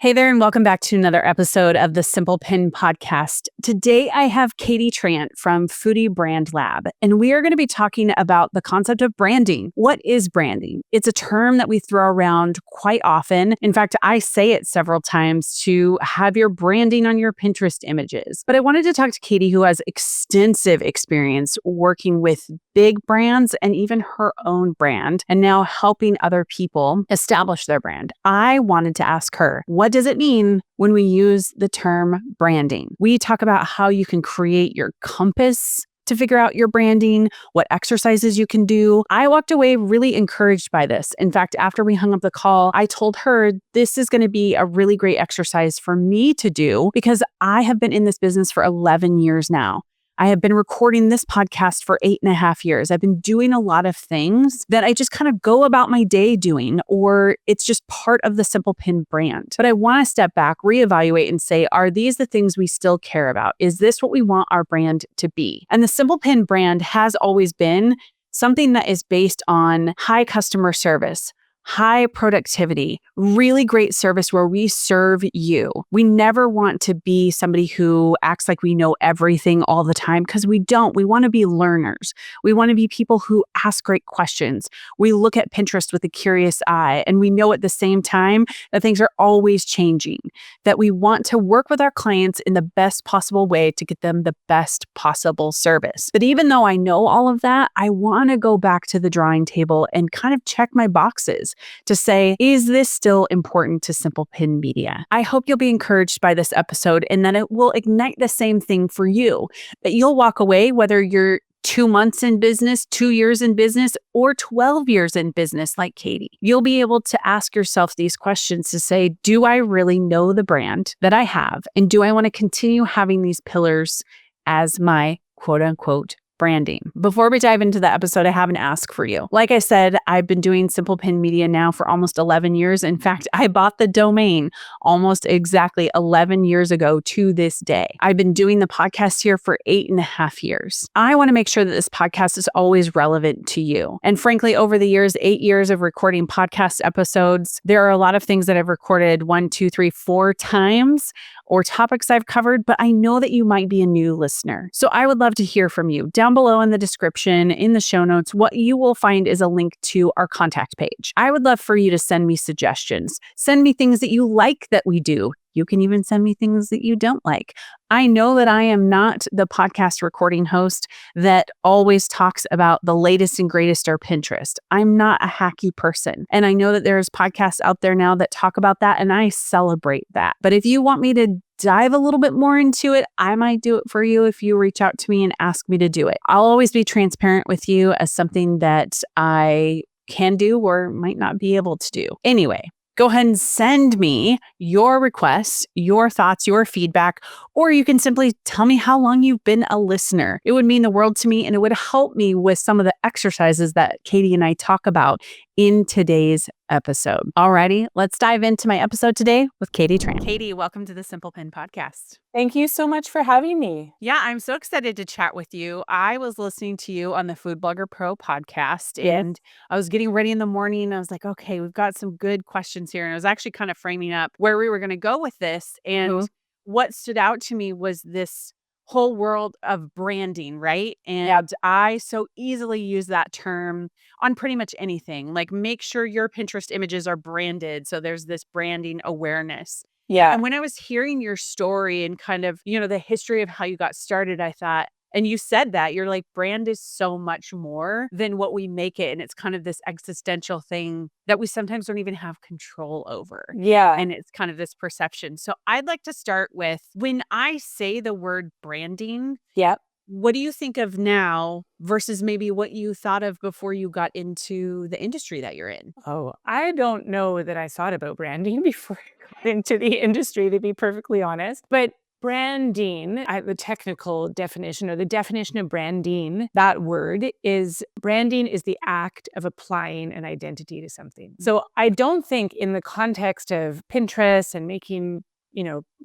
Hey there, and welcome back to another episode of the Simple Pin podcast. Today, I have Katie Trant from Foodie Brand Lab, and we are going to be talking about the concept of branding. What is branding? It's a term that we throw around quite often. In fact, I say it several times to have your branding on your Pinterest images. But I wanted to talk to Katie, who has extensive experience working with big brands and even her own brand, and now helping other people establish their brand. I wanted to ask her, what does it mean when we use the term branding? We talk about how you can create your compass to figure out your branding, what exercises you can do. I walked away really encouraged by this. In fact, after we hung up the call, I told her this is going to be a really great exercise for me to do because I have been in this business for 11 years now. I have been recording this podcast for 8.5 years. I've been doing a lot of things that I just kind of go about my day doing, or it's just part of the Simple Pin brand. But I want to step back, reevaluate, and say, are these the things we still care about? Is this what we want our brand to be? And the Simple Pin brand has always been something that is based on high customer service, high productivity, really great service where we serve you. We never want to be somebody who acts like we know everything all the time because we don't. We want to be learners. We want to be people who ask great questions. We look at Pinterest with a curious eye, and we know at the same time that things are always changing, that we want to work with our clients in the best possible way to get them the best possible service. But even though I know all of that, I want to go back to the drawing table and kind of check my boxes to say, is this still important to Simple Pin Media? I hope you'll be encouraged by this episode and that it will ignite the same thing for you, that you'll walk away, whether you're 2 months in business, 2 years in business, or 12 years in business like Katie. You'll be able to ask yourself these questions to say, do I really know the brand that I have? And do I want to continue having these pillars as my quote unquote branding? Before we dive into the episode, I have an ask for you. Like I said, I've been doing Simple Pin Media now for almost 11 years. In fact, I bought the domain almost exactly 11 years ago to this day. I've been doing the podcast here for 8.5 years. I want to make sure that this podcast is always relevant to you. And frankly, over the years, 8 years of recording podcast episodes, there are a lot of things that I've recorded 1, 2, 3, 4 times, or topics I've covered, but I know that you might be a new listener. So I would love to hear from you. Down below in the description, in the show notes, what you will find is a link to our contact page. I would love for you to send me suggestions. Send me things that you like that we do. You can even send me things that you don't like. I know that I am not the podcast recording host that always talks about the latest and greatest or Pinterest. I'm not a hacky person. And I know that there's podcasts out there now that talk about that, and I celebrate that. But if you want me to dive a little bit more into it, I might do it for you if you reach out to me and ask me to do it. I'll always be transparent with you as something that I can do or might not be able to do. Anyway, go ahead and send me your requests, your thoughts, your feedback, or you can simply tell me how long you've been a listener. It would mean the world to me, and it would help me with some of the exercises that Katie and I talk about in today's episode. Alrighty, let's dive into my episode today with Katie Trant. Katie, welcome to the Simple Pin podcast. Thank you so much for having me. Yeah, I'm so excited to chat with you. I was listening to you on the Food Blogger Pro podcast, Yes. and I was getting ready in the morning. I was like, okay, we've got some good questions here. And I was actually kind of framing up where we were going to go with this. And what stood out to me was this whole world of branding, right? And I so easily use that term on pretty much anything. Like, make sure your Pinterest images are branded. So there's this branding awareness. Yeah. And when I was hearing your story and kind of, the history of how you got started, I thought, and you said that, you're like, brand is so much more than what we make it. And it's kind of this existential thing that we sometimes don't even have control over. Yeah. And it's kind of this perception. So I'd like to start with, when I say the word branding, Yep. what do you think of now versus maybe what you thought of before you got into the industry that you're in? Oh, I don't know that I thought about branding before I got into the industry, to be perfectly honest. But branding, the technical definition or the definition of branding, that word is branding is the act of applying an identity to something. So I don't think in the context of Pinterest and making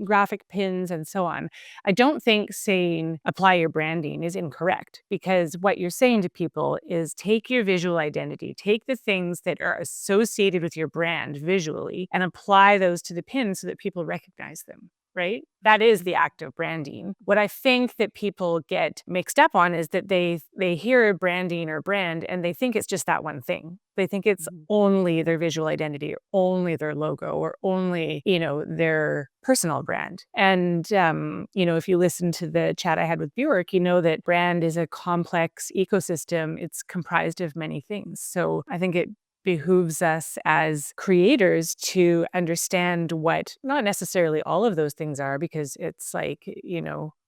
graphic pins and so on. I don't think saying apply your branding is incorrect, because what you're saying to people is take your visual identity, take the things that are associated with your brand visually and apply those to the pins so that people recognize them. Right? That is the act of branding. What I think that people get mixed up on is that they hear branding or brand and they think it's just that one thing. They think it's only their visual identity or only their logo or only, their personal brand. And, if you listen to the chat I had with Bjork, you know that brand is a complex ecosystem. It's comprised of many things. So I think it behooves us as creators to understand what not necessarily all of those things are, because it's like,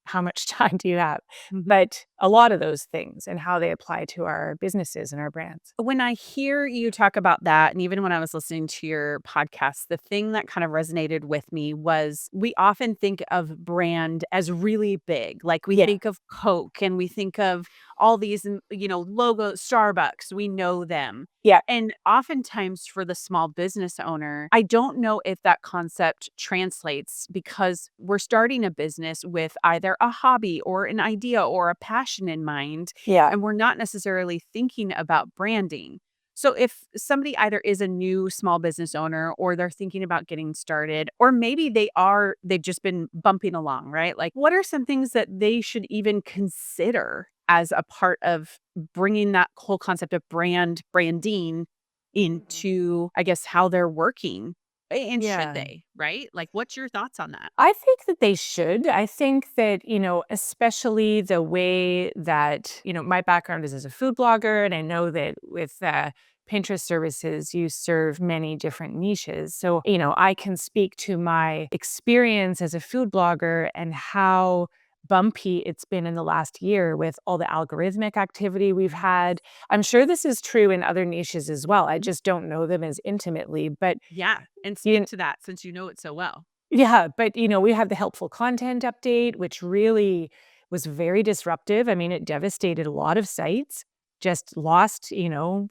how much time do you have? But a lot of those things and how they apply to our businesses and our brands. When I hear you talk about that, and even when I was listening to your podcast, the thing that kind of resonated with me was we often think of brand as really big. Like we think of Coke and we think of all these, logos, Starbucks, we know them. Yeah. And oftentimes for the small business owner, I don't know if that concept translates, because we're starting a business with either a hobby or an idea or a passion in mind. Yeah. And we're not necessarily thinking about branding. So if somebody either is a new small business owner or they're thinking about getting started, or maybe they've just been bumping along, right? Like, what are some things that they should even consider as a part of bringing that whole concept of branding into, I guess, how they're working? And should they, right? Like, what's your thoughts on that? I think that they should. I think that, especially the way that, my background is as a food blogger, and I know that with Pinterest services, you serve many different niches. So, I can speak to my experience as a food blogger and how bumpy it's been in the last year with all the algorithmic activity we've had. I'm sure this is true in other niches as well. I just don't know them as intimately, but Yeah. And speak to that since you know it so well. yeah, but we have the helpful content update, which really was very disruptive. I mean, it devastated a lot of sites, just lost,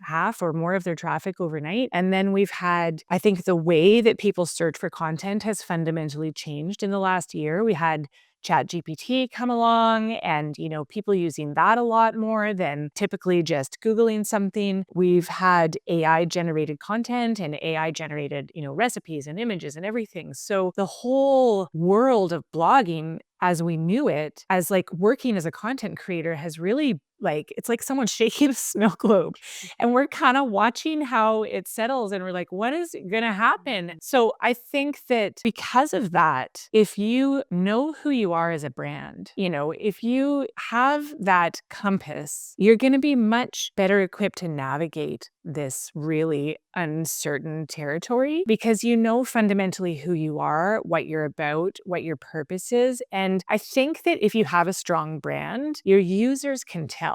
half or more of their traffic overnight. And then we've had, I think the way that people search for content has fundamentally changed in the last year. We had ChatGPT come along and, people using that a lot more than typically just Googling something. We've had AI generated content and AI generated, recipes and images and everything. So the whole world of blogging as we knew it, as like working as a content creator, has really it's like someone shaking a snow globe, and we're kind of watching how it settles, and we're like, what is going to happen? So I think that because of that, if you know who you are as a brand, if you have that compass, you're going to be much better equipped to navigate this really uncertain territory, because you know fundamentally who you are, what you're about, what your purpose is. And I think that if you have a strong brand, your users can tell.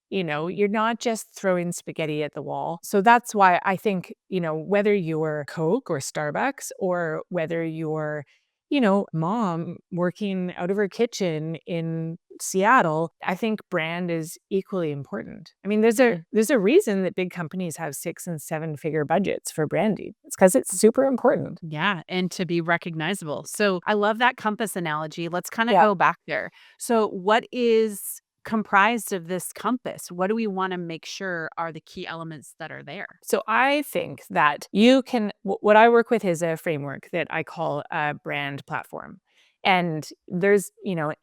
You're not just throwing spaghetti at the wall. So that's why I think, whether you're Coke or Starbucks, or whether you're, mom working out of her kitchen in Seattle, I think brand is equally important. I mean, there's a reason that big companies have 6 and 7 figure budgets for branding. It's because it's super important. Yeah, and to be recognizable. So I love that compass analogy. Let's kind of go back there. So what is comprised of this compass? What do we want to make sure are the key elements that are there? So I think that you can, what I work with is a framework that I call a brand platform. And there's,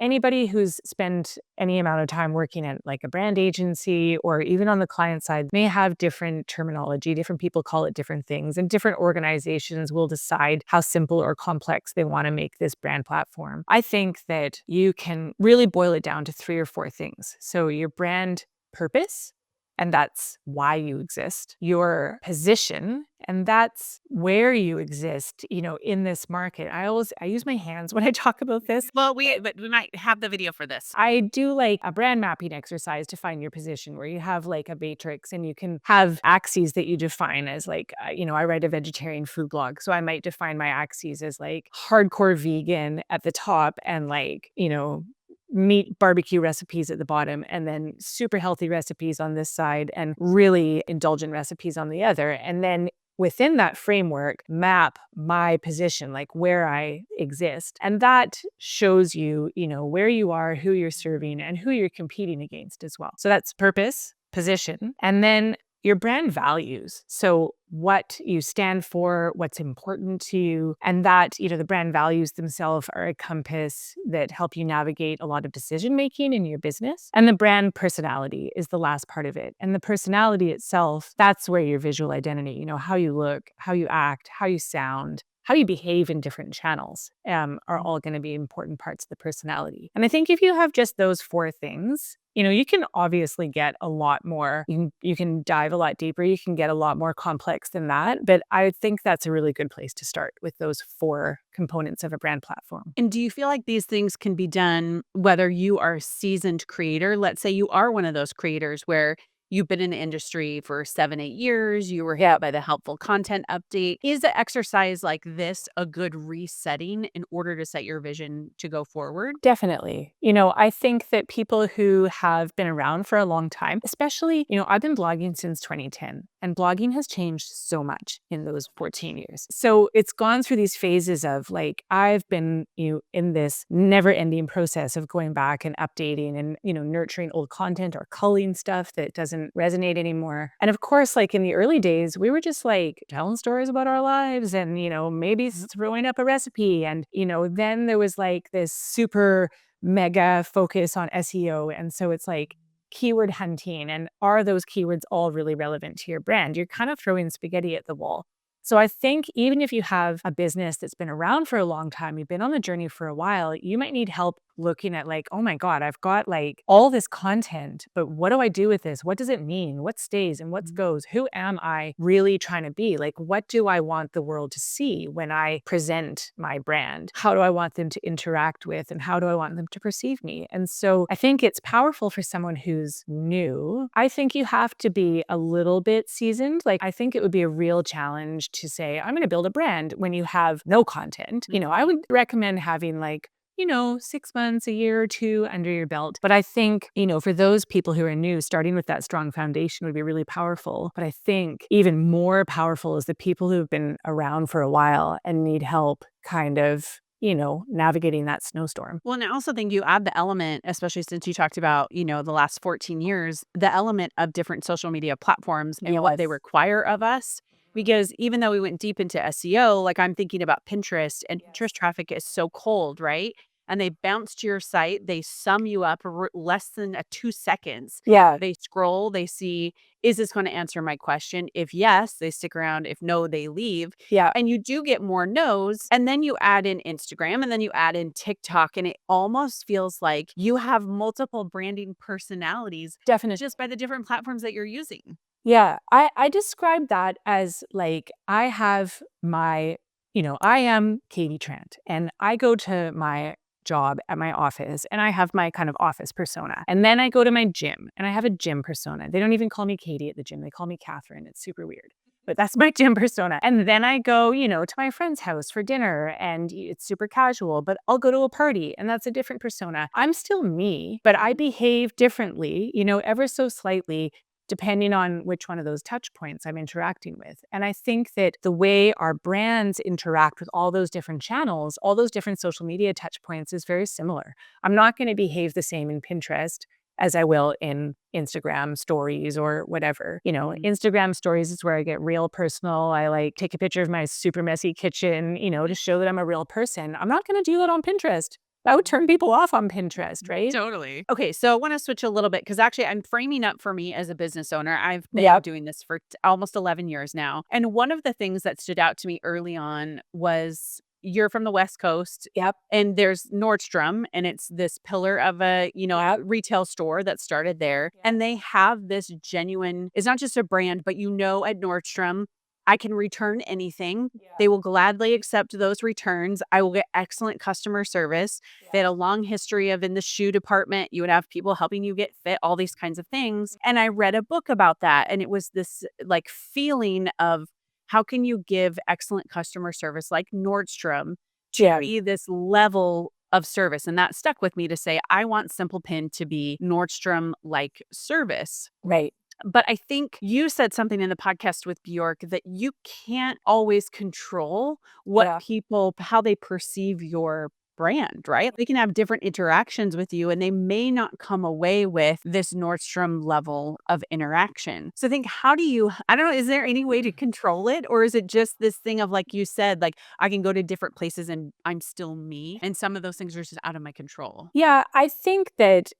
anybody who's spent any amount of time working at like a brand agency or even on the client side may have different terminology. Different people call it different things, and different organizations will decide how simple or complex they want to make this brand platform. I think that you can really boil it down to 3 or 4 things. So your brand purpose, and that's why you exist. Your position, and that's where you exist, in this market. I use my hands when I talk about this. Well, but we might have the video for this. I do like a brand mapping exercise to find your position, where you have like a matrix and you can have axes that you define as like, I write a vegetarian food blog. So I might define my axes as like hardcore vegan at the top and like, meat barbecue recipes at the bottom, and then super healthy recipes on this side and really indulgent recipes on the other. And then within that framework, map my position, like where I exist. And that shows you, where you are, who you're serving, and who you're competing against as well. So that's purpose, position, and then your brand values. So what you stand for, what's important to you, and that, the brand values themselves are a compass that help you navigate a lot of decision making in your business. And the brand personality is the last part of it. And the personality itself, that's where your visual identity, how you look, how you act, how you sound, how you behave in different channels are all going to be important parts of the personality. And I think if you have just those 4 things, you can obviously get a lot more. You can dive a lot deeper. You can get a lot more complex than that. But I think that's a really good place to start with those 4 components of a brand platform. And do you feel like these things can be done whether you are a seasoned creator? Let's say you are one of those creators where you've been in the industry for 7, 8 years. You were hit by the helpful content update. Is an exercise like this a good resetting in order to set your vision to go forward? Definitely. I think that people who have been around for a long time, especially, I've been blogging since 2010, and blogging has changed so much in those 14 years. So it's gone through these phases of like, I've been, in this never ending process of going back and updating and, nurturing old content or culling stuff that doesn't resonate anymore. And of course, like in the early days, we were just like telling stories about our lives and, maybe throwing up a recipe. And, then there was like this super mega focus on SEO. And so it's like keyword hunting. And are those keywords all really relevant to your brand? You're kind of throwing spaghetti at the wall. So I think even if you have a business that's been around for a long time, you've been on the journey for a while, you might need help looking at like, oh my God, I've got like all this content, but what do I do with this? What does it mean? What stays and what goes? Who am I really trying to be? Like, what do I want the world to see when I present my brand? How do I want them to interact with and how do I want them to perceive me? And so I think it's powerful for someone who's new. I think you have to be a little bit seasoned. Like, I think it would be a real challenge to say, I'm going to build a brand when you have no content. I would recommend having like 6 months, a year or 2 under your belt. But I think, for those people who are new, starting with that strong foundation would be really powerful. But I think even more powerful is the people who have been around for a while and need help kind of navigating that snowstorm. Well, and I also think you add the element, especially since you talked about, the last 14 years, the element of different social media platforms and what they require of us. Because even though we went deep into SEO, like I'm thinking about Pinterest, and Pinterest traffic is so cold, right? And they bounce to your site, they sum you up less than 2 seconds. Yeah. They scroll, they see, is this going to answer my question? If yes, they stick around. If no, they leave. Yeah. And you do get more no's. And then you add in Instagram and then you add in TikTok. And it almost feels like you have multiple branding personalities. Definitely. Just by the different platforms that you're using. Yeah, I describe that as like I have my, I am Katie Trant and I go to my job at my office and I have my kind of office persona. And then I go to my gym and I have a gym persona. They don't even call me Katie at the gym. They call me Catherine. It's super weird. But that's my gym persona. And then I go, to my friend's house for dinner and it's super casual, but I'll go to a party and that's a different persona. I'm still me, but I behave differently, ever so slightly depending on which one of those touch points I'm interacting with. And I think that the way our brands interact with all those different channels, all those different social media touch points is very similar. I'm not going to behave the same in Pinterest as I will in Instagram stories or whatever. Instagram stories is where I get real personal. I like take a picture of my super messy kitchen, to show that I'm a real person. I'm not going to do that on Pinterest. That would turn people off on Pinterest, right? Totally. Okay, so I want to switch a little bit because actually I'm framing up for me as a business owner. I've been doing this for almost 11 years now. And one of the things that stood out to me early on was you're from the West Coast. Yep. And there's Nordstrom, and it's this pillar of a, retail store that started there. Yeah. And they have this genuine, it's not just a brand, but at Nordstrom, I can return anything. Yeah. They will gladly accept those returns. I will get excellent customer service. Yeah. They had a long history of in the shoe department. You would have people helping you get fit, all these kinds of things. And I read a book about that. And it was this like feeling of how can you give excellent customer service like Nordstrom to be this level of service? And that stuck with me to say, I want Simple Pin to be Nordstrom-like service. Right. But I think you said something in the podcast with Bjork that you can't always control what Yeah. people, how they perceive your brand, right? They can have different interactions with you and they may not come away with this Nordstrom level of interaction. So I think, how do you, I don't know, is there any way to control it? Or is it just this thing of, like you said, like I can go to different places and I'm still me? And some of those things are just out of my control. Yeah, I think that,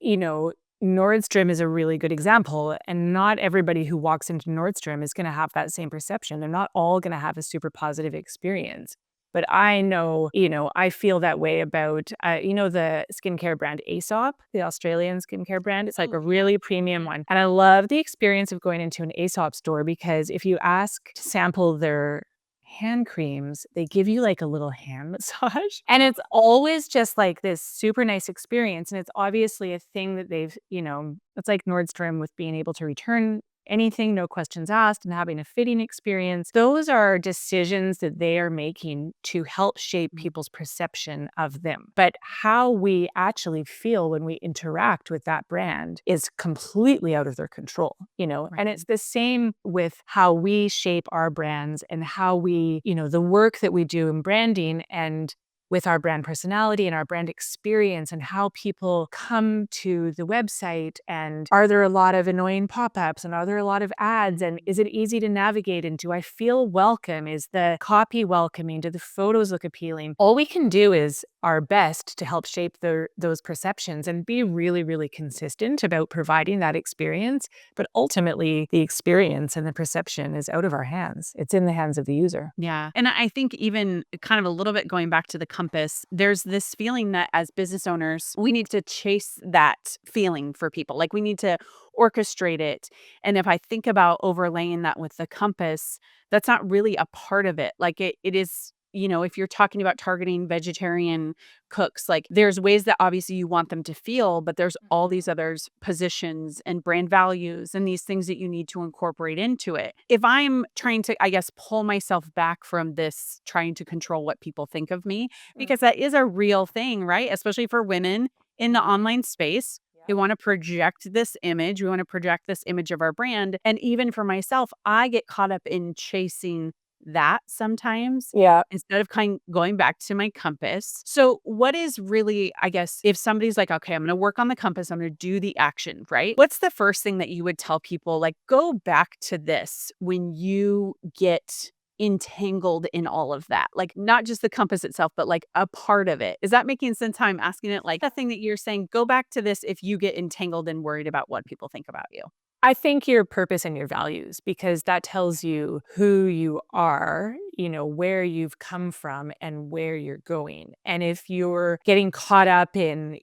Nordstrom is a really good example, and not everybody who walks into Nordstrom is going to have that same perception. They're not all going to have a super positive experience. But I know, I feel that way about, the skincare brand Aesop, the Australian skincare brand. It's like Oh, a yeah. really premium one. And I love the experience of going into an Aesop store, because if you ask to sample their hand creams, they give you like a little hand massage. And it's always just like this super nice experience. And it's obviously a thing that they've, it's like Nordstrom with being able to return anything, no questions asked, and having a fitting experience. Those are decisions that they are making to help shape people's perception of them. But how we actually feel when we interact with that brand is completely out of their control, and it's the same with how we shape our brands and how we, the work that we do in branding and with our brand personality and our brand experience and how people come to the website. And are there a lot of annoying pop-ups, and are there a lot of ads, and is it easy to navigate, and do I feel welcome? Is the copy welcoming? Do the photos look appealing? All we can do is our best to help shape those perceptions and be really, really consistent about providing that experience. But ultimately, the experience and the perception is out of our hands. It's in the hands of the user. Yeah. And I think, even kind of a little bit going back to the compass, there's this feeling that as business owners, we need to chase that feeling for people. Like we need to orchestrate it. And if I think about overlaying that with the compass, that's not really a part of it. Like it is, if you're talking about targeting vegetarian cooks, like there's ways that obviously you want them to feel, but there's all these other positions and brand values and these things that you need to incorporate into it. If I'm trying to, I guess, pull myself back from this, trying to control what people think of me, because that is a real thing, right? Especially for women in the online space. We want to project this image. We want to project this image of our brand. And even for myself, I get caught up in chasing that sometimes Yeah. instead of going back to my compass. So what is really, I guess, if somebody's like, okay, I'm going to work on the compass, I'm going to do the action, right? What's the first thing that you would tell people? Like, go back to this when you get entangled in all of that, like not just the compass itself, but like a part of it. Is that making sense how I'm asking it? Like the thing that you're saying, go back to this if you get entangled and worried about what people think about you. I think your purpose and your values, because that tells you who you are, where you've come from and where you're going. And if you're getting caught up in,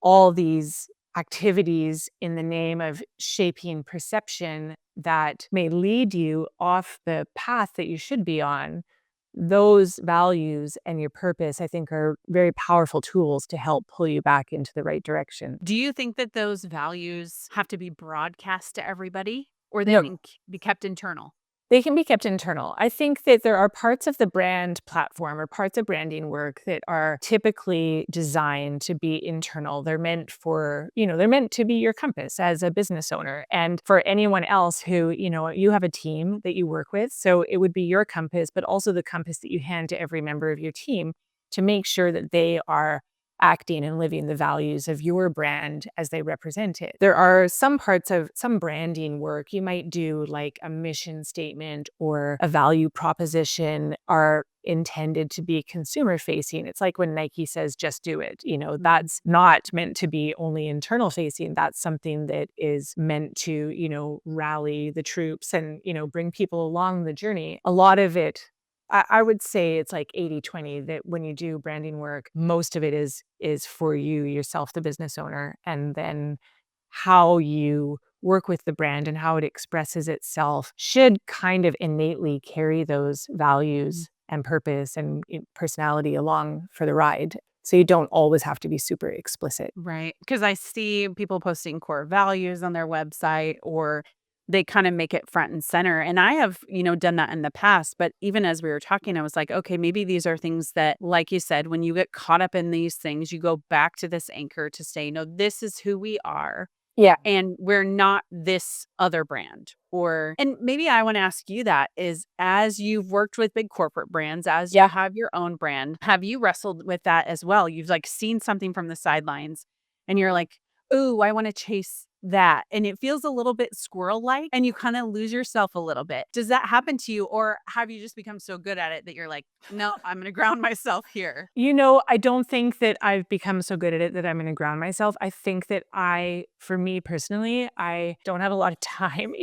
all these activities in the name of shaping perception that may lead you off the path that you should be on, those values and your purpose, I think, are very powerful tools to help pull you back into the right direction. Do you think that those values have to be broadcast to everybody, or they No, can be kept internal? they can be kept internal. I think that there are parts of the brand platform or parts of branding work that are typically designed to be internal. They're meant for, they're meant to be your compass as a business owner. And for anyone else who, you have a team that you work with. So it would be your compass, but also the compass that you hand to every member of your team to make sure that they are acting and living the values of your brand as they represent it. There are some parts of some branding work you might do, like a mission statement or a value proposition, are intended to be consumer facing. It's like when Nike says, just do it. That's not meant to be only internal facing. That's something that is meant to, rally the troops and, bring people along the journey. A lot of it, I would say it's like 80-20, that when you do branding work, most of it is for you, yourself, the business owner, and then how you work with the brand and how it expresses itself should kind of innately carry those values and purpose and personality along for the ride. So you don't always have to be super explicit. Right. Because I see people posting core values on their website, or they kind of make it front and center. And I have, done that in the past. But even as we were talking, I was like, okay, maybe these are things that, like you said, when you get caught up in these things, you go back to this anchor to say, no, this is who we are. Yeah. and we're not this other brand. And maybe I want to ask you that is, as you've worked with big corporate brands, as you have your own brand, have you wrestled with that as well? You've like seen something from the sidelines and you're like, ooh, I want to chase that. And it feels a little bit squirrel like and you kind of lose yourself a little bit. Does that happen to you? Or have you just become so good at it that you're like, no, I'm going to ground myself here? I don't think that I've become so good at it that I'm going to ground myself. I think that for me personally, I don't have a lot of time,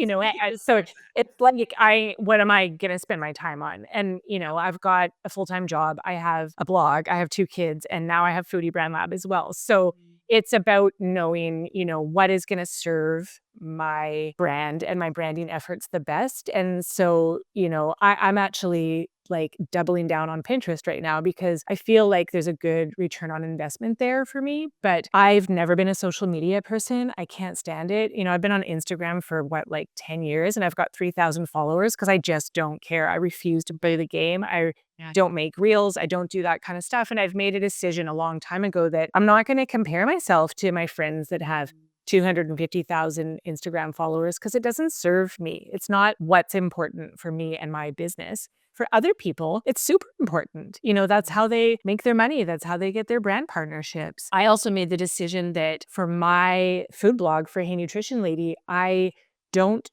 so it's like what am I going to spend my time on? And, I've got a full-time job. I have a blog. I have 2 kids and now I have Foodie Brand Lab as well. So it's about knowing, what is going to serve my brand and my branding efforts the best. And so, I'm actually like doubling down on Pinterest right now because I feel like there's a good return on investment there for me. But I've never been a social media person. I can't stand it. I've been on Instagram for like 10 years and I've got 3,000 followers because I just don't care. I refuse to play the game. I don't make reels. I don't do that kind of stuff. And I've made a decision a long time ago that I'm not going to compare myself to my friends that have 250,000 Instagram followers because it doesn't serve me. It's not what's important for me and my business. For other people, it's super important. That's how they make their money. That's how they get their brand partnerships. I also made the decision that for my food blog for Hey Nutrition Lady, I don't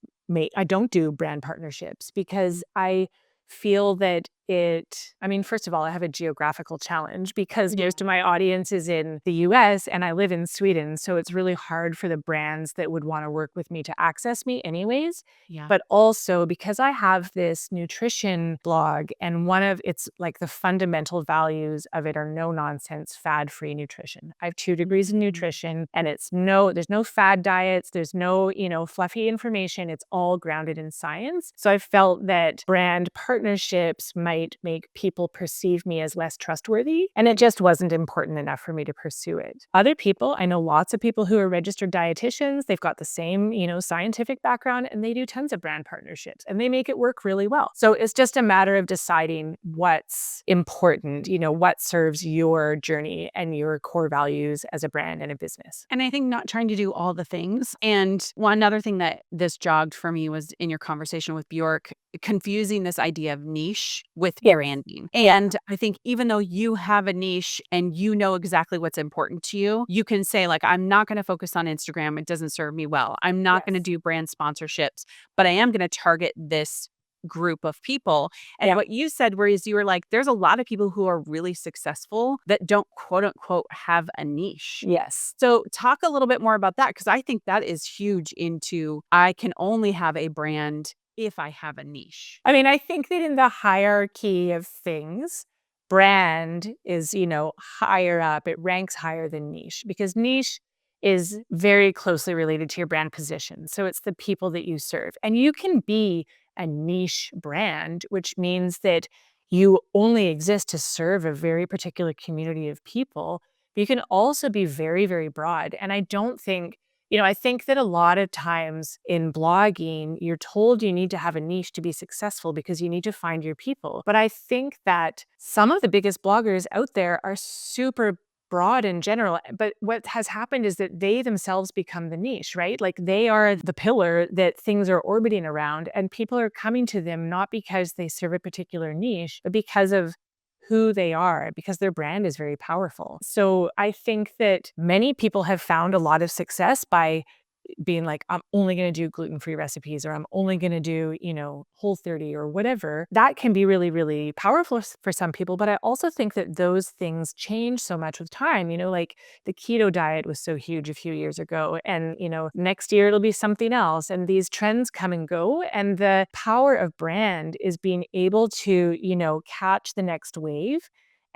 do brand partnerships because I feel that first of all, I have a geographical challenge because most of my audience is in the US and I live in Sweden. So it's really hard for the brands that would want to work with me to access me anyways. Yeah. But also because I have this nutrition blog and one of its like the fundamental values of it are no nonsense, fad-free nutrition. I have 2 degrees in nutrition and there's no fad diets. There's no, fluffy information. It's all grounded in science. So I felt that brand partnerships might make people perceive me as less trustworthy. And it just wasn't important enough for me to pursue it. Other people, I know lots of people who are registered dietitians. They've got the same, scientific background and they do tons of brand partnerships and they make it work really well. So it's just a matter of deciding what's important, what serves your journey and your core values as a brand and a business. And I think not trying to do all the things. And one other thing that this jogged for me was in your conversation with Bjork, confusing this idea of niche with branding. And I think even though you have a niche and you know exactly what's important to you, you can say like, I'm not going to focus on Instagram. It doesn't serve me well. I'm not going to do brand sponsorships, but I am going to target this group of people. And what you said was you were like, there's a lot of people who are really successful that don't quote unquote have a niche. Yes. So talk a little bit more about that because I think that is huge into I can only have a brand if I have a niche. I think that in the hierarchy of things, brand is, higher up. It ranks higher than niche because niche is very closely related to your brand position. So it's the people that you serve. And you can be a niche brand, which means that you only exist to serve a very particular community of people. But you can also be very, very broad. And I don't think I think that a lot of times in blogging, you're told you need to have a niche to be successful because you need to find your people. But I think that some of the biggest bloggers out there are super broad in general. But what has happened is that they themselves become the niche, right? Like they are the pillar that things are orbiting around and people are coming to them not because they serve a particular niche, but because of who they are, because their brand is very powerful. So I think that many people have found a lot of success by being like, I'm only going to do gluten-free recipes or I'm only going to do, Whole30 or whatever. That can be really, really powerful for some people. But I also think that those things change so much with time. Like the keto diet was so huge a few years ago and, next year it'll be something else. And these trends come and go. And the power of brand is being able to, catch the next wave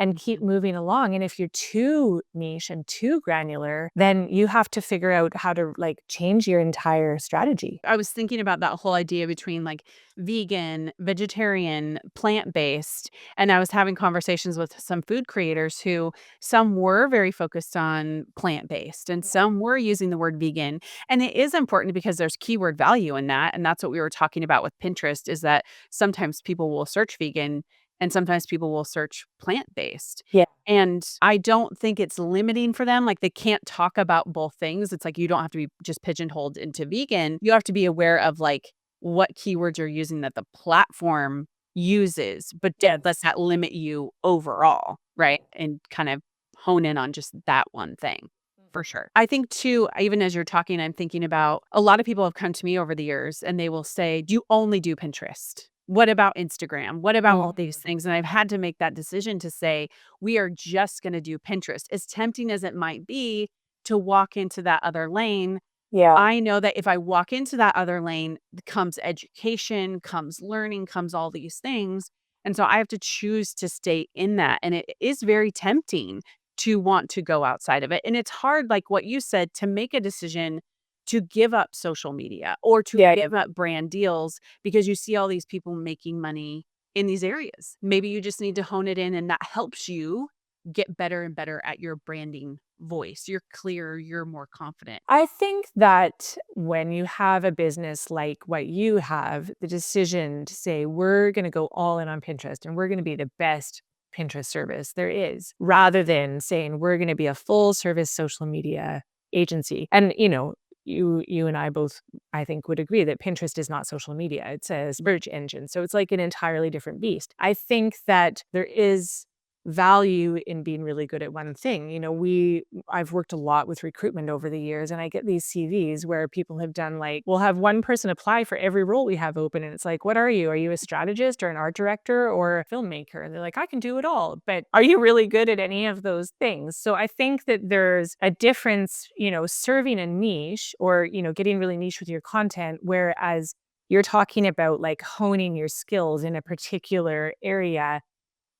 and keep moving along. And if you're too niche and too granular, then you have to figure out how to like change your entire strategy. I was thinking about that whole idea between like vegan, vegetarian, plant-based, and I was having conversations with some food creators who some were very focused on plant-based and some were using the word vegan. And it is important because there's keyword value in that. And that's what we were talking about with Pinterest is that sometimes people will search vegan And sometimes people will search plant-based. Yeah. And I don't think it's limiting for them. Like they can't talk about both things. It's like you don't have to be just pigeonholed into vegan. You have to be aware of like what keywords you're using that the platform uses, but Yes. let's not limit you overall, right? And kind of hone in on just that one thing. For sure. I think too, even as you're talking, I'm thinking about a lot of people have come to me over the years and they will say, do you only do Pinterest? What about Instagram? What about all these things? And I've had to make that decision to say, we are just going to do Pinterest. As tempting as it might be to walk into that other lane, Yeah. I know that if I walk into that other lane, comes education, comes learning, comes all these things. And so I have to choose to stay in that. And it is very tempting to want to go outside of it. And it's hard, like what you said, to make a decision to give up social media or to Yeah. give up brand deals because you see all these people making money in these areas. Maybe you just need to hone it in and that helps you get better and better at your branding voice. You're clearer, you're more confident. I think that when you have a business like what you have, the decision to say, we're going to go all in on Pinterest and we're going to be the best Pinterest service there is, rather than saying, we're going to be a full service social media agency. And, you and I both, I think, would agree that Pinterest is not social media. It's a search engine. So it's like an entirely different beast. I think that there is value in being really good at one thing. I've worked a lot with recruitment over the years, and I get these CVs where people have done like, we'll have one person apply for every role we have open. And it's like, what are you? Are you a strategist or an art director or a filmmaker? And they're like, I can do it all. But are you really good at any of those things? So I think that there's a difference, serving a niche or, getting really niche with your content, whereas you're talking about like honing your skills in a particular area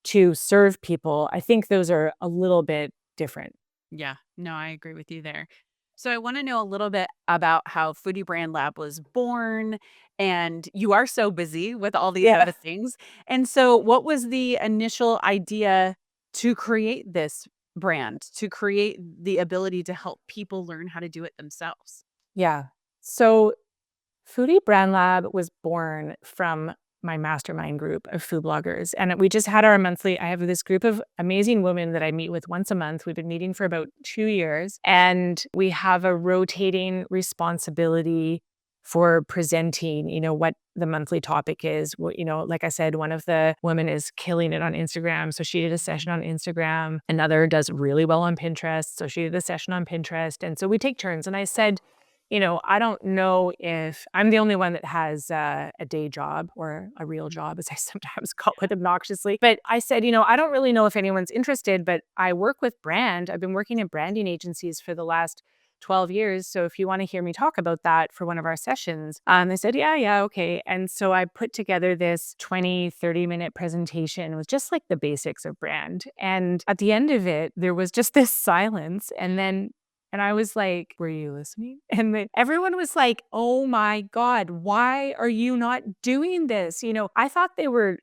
to serve people. I think those are a little bit different. Yeah, no, I agree with you there. So I want to know a little bit about how Foodie Brand Lab was born. And you are so busy with all these Yeah. other things. And so what was the initial idea to create this brand, to create the ability to help people learn how to do it themselves? Yeah. So Foodie Brand Lab was born from my mastermind group of food bloggers. And we just had our monthly, I have this group of amazing women that I meet with once a month. We've been meeting for about 2 years. And we have a rotating responsibility for presenting, what the monthly topic is. Like I said, one of the women is killing it on Instagram. So she did a session on Instagram. Another does really well on Pinterest. So she did a session on Pinterest. And so we take turns. And I said, I don't know if I'm the only one that has a day job or a real job, as I sometimes call it obnoxiously. But I said, I don't really know if anyone's interested, but I work with brand. I've been working in branding agencies for the last 12 years. So if you want to hear me talk about that for one of our sessions, they said, yeah, okay. And so I put together this 20-30 minute presentation with just like the basics of brand. And at the end of it, there was just this silence. And I was like, were you listening? And then everyone was like, oh my God, why are you not doing this? I thought they were,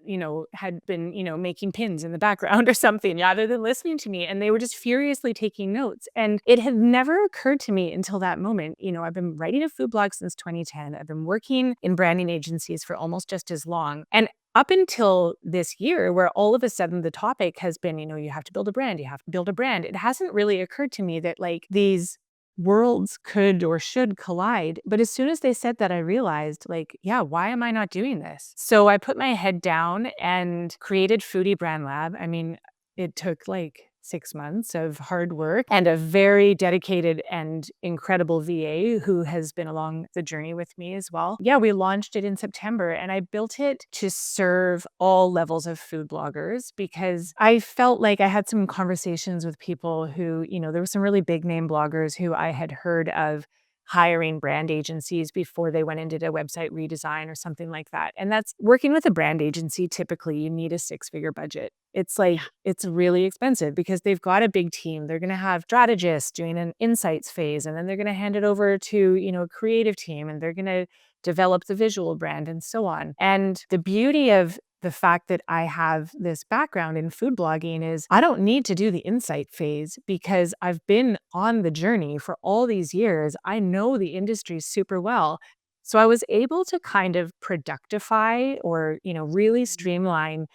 had been, making pins in the background or something rather than listening to me. And they were just furiously taking notes. And it had never occurred to me until that moment. I've been writing a food blog since 2010. I've been working in branding agencies for almost just as long. And up until this year, where all of a sudden the topic has been, you have to build a brand, you have to build a brand. It hasn't really occurred to me that like these worlds could or should collide. But as soon as they said that, I realized like, yeah, why am I not doing this? So I put my head down and created Foodie Brand Lab. I mean, it took like 6 months of hard work and a very dedicated and incredible VA who has been along the journey with me as well. Yeah, we launched it in September and I built it to serve all levels of food bloggers because I felt like I had some conversations with people who, there were some really big name bloggers who I had heard of hiring brand agencies before they went and did a website redesign or something like that. And that's working with a brand agency. Typically, you need a 6-figure budget. It's like, it's really expensive because they've got a big team. They're going to have strategists doing an insights phase, and then they're going to hand it over to, a creative team, and they're going to develop the visual brand and so on. And the beauty of the fact that I have this background in food blogging is I don't need to do the insight phase because I've been on the journey for all these years. I know the industry super well. So I was able to kind of productify or, really streamline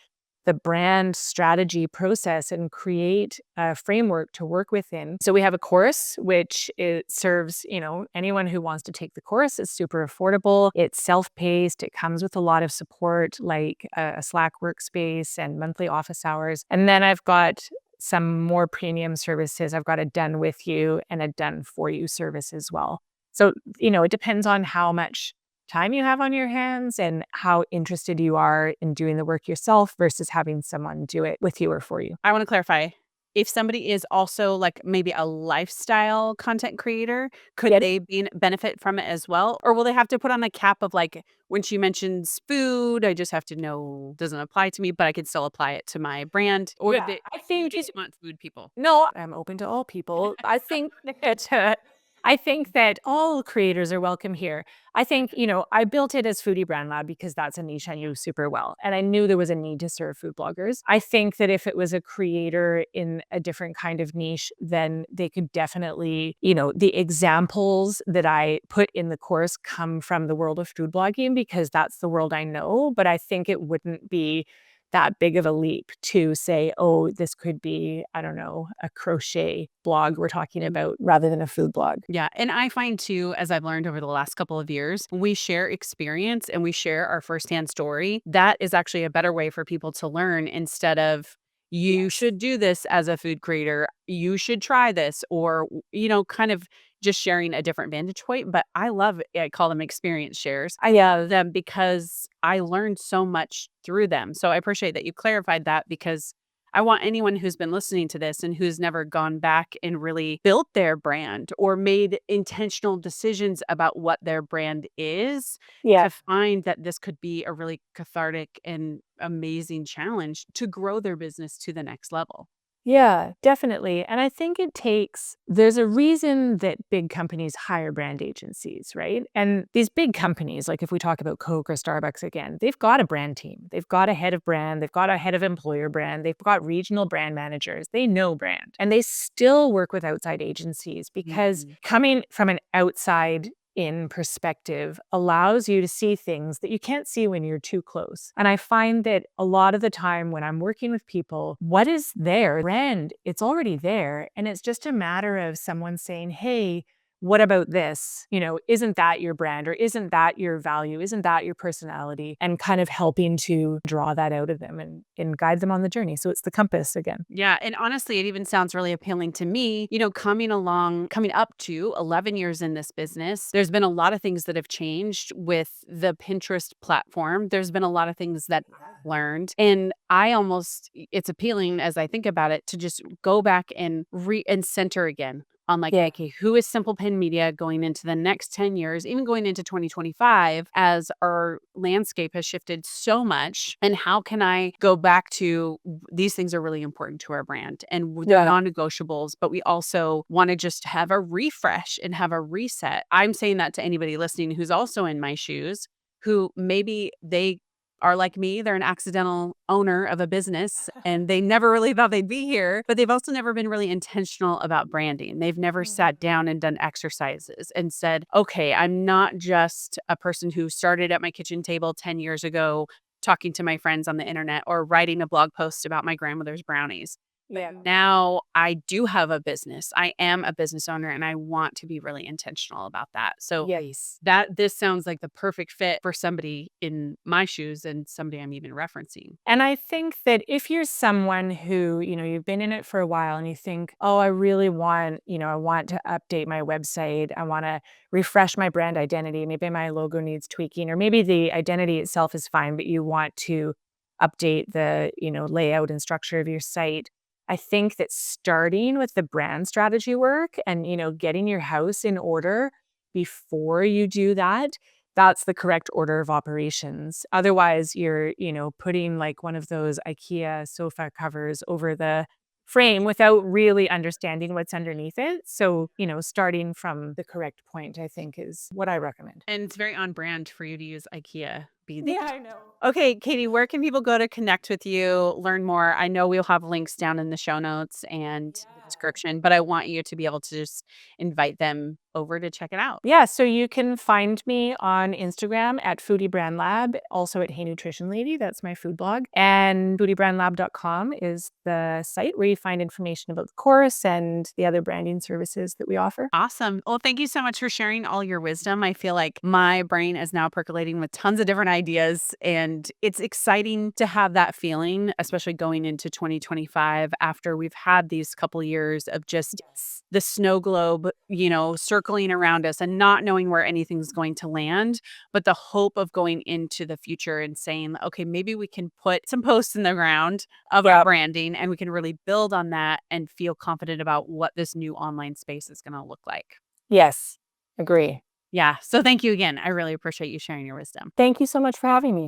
the brand strategy process and create a framework to work within. So we have a course, which it serves, anyone who wants to take the course. It's super affordable. It's self-paced. It comes with a lot of support, like a Slack workspace and monthly office hours. And then I've got some more premium services. I've got a done with you and a done for you service as well. So, it depends on how much time you have on your hands and how interested you are in doing the work yourself versus having someone do it with you or for you. I want to clarify. If somebody is also like maybe a lifestyle content creator, could they benefit from it as well? Or will they have to put on a cap of like, when she mentions food, I just have to know doesn't apply to me, but I could still apply it to my brand? Or Yeah, they I think just want food people? No, I'm open to all people. I think that all creators are welcome here. I think, I built it as Foodie Brand Lab because that's a niche I knew super well. And I knew there was a need to serve food bloggers. I think that if it was a creator in a different kind of niche, then they could definitely, the examples that I put in the course come from the world of food blogging because that's the world I know. But I think it wouldn't be that big of a leap to say, oh, this could be, I don't know, a crochet blog we're talking about rather than a food blog. Yeah. And I find too, as I've learned over the last couple of years, when we share experience and we share our firsthand story, that is actually a better way for people to learn instead of, you should do this as a food creator. You should try this, or, kind of just sharing a different vantage point. But I call them experience shares. I love them because I learned so much through them. So I appreciate that you clarified that, because I want anyone who's been listening to this and who's never gone back and really built their brand or made intentional decisions about what their brand is Yeah. to find that this could be a really cathartic and amazing challenge to grow their business to the next level. Yeah, definitely. And I think there's a reason that big companies hire brand agencies, right? And these big companies, like if we talk about Coke or Starbucks again, they've got a brand team. They've got a head of brand. They've got a head of employer brand. They've got regional brand managers. They know brand. And they still work with outside agencies because coming from an outside in perspective allows you to see things that you can't see when you're too close. And I find that a lot of the time when I'm working with people, what is their brand? It's already there. And it's just a matter of someone saying, hey, what about this? Isn't that your brand, or isn't that your value? Isn't that your personality? And kind of helping to draw that out of them and guide them on the journey. So it's the compass again. Yeah. And honestly, it even sounds really appealing to me. Coming up to 11 years in this business, there's been a lot of things that have changed with the Pinterest platform. There's been a lot of things that I've learned. And it's appealing as I think about it to just go back and center again on like, okay, who is Simple Pin Media going into the next 10 years, even going into 2025, as our landscape has shifted so much? And how can I go back to these things are really important to our brand and they're non-negotiables, but we also want to just have a refresh and have a reset. I'm saying that to anybody listening who's also in my shoes, who maybe they are like me, they're an accidental owner of a business and they never really thought they'd be here, but they've also never been really intentional about branding. They've never sat down and done exercises and said, okay, I'm not just a person who started at my kitchen table 10 years ago, talking to my friends on the internet or writing a blog post about my grandmother's brownies. Yeah. Now I do have a business. I am a business owner and I want to be really intentional about that. So this sounds like the perfect fit for somebody in my shoes and somebody I'm even referencing. And I think that if you're someone who, you've been in it for a while and you think, oh, I really want, I want to update my website. I want to refresh my brand identity. Maybe my logo needs tweaking, or maybe the identity itself is fine, but you want to update the, layout and structure of your site. I think that starting with the brand strategy work and, getting your house in order before you do that, that's the correct order of operations. Otherwise, you're, putting like one of those IKEA sofa covers over the frame without really understanding what's underneath it. So, starting from the correct point, I think, is what I recommend. And it's very on brand for you to use IKEA be. Yeah, I know. Okay, Katie, where can people go to connect with you, learn more? I know we'll have links down in the show notes and the description, but I want you to be able to just invite them over to check it out. Yeah, so you can find me on Instagram at Foodie Brand Lab, also at Hey Nutrition Lady. That's my food blog. And foodiebrandlab.com is the site where you find information about the course and the other branding services that we offer. Awesome. Well, thank you so much for sharing all your wisdom. I feel like my brain is now percolating with tons of different ideas, and it's exciting to have that feeling, especially going into 2025 after we've had these couple years of just the snow globe, circling around us and not knowing where anything's going to land, but the hope of going into the future and saying, okay, maybe we can put some posts in the ground of our branding and we can really build on that and feel confident about what this new online space is going to look like. Yes, agree. Yeah. So thank you again. I really appreciate you sharing your wisdom. Thank you so much for having me.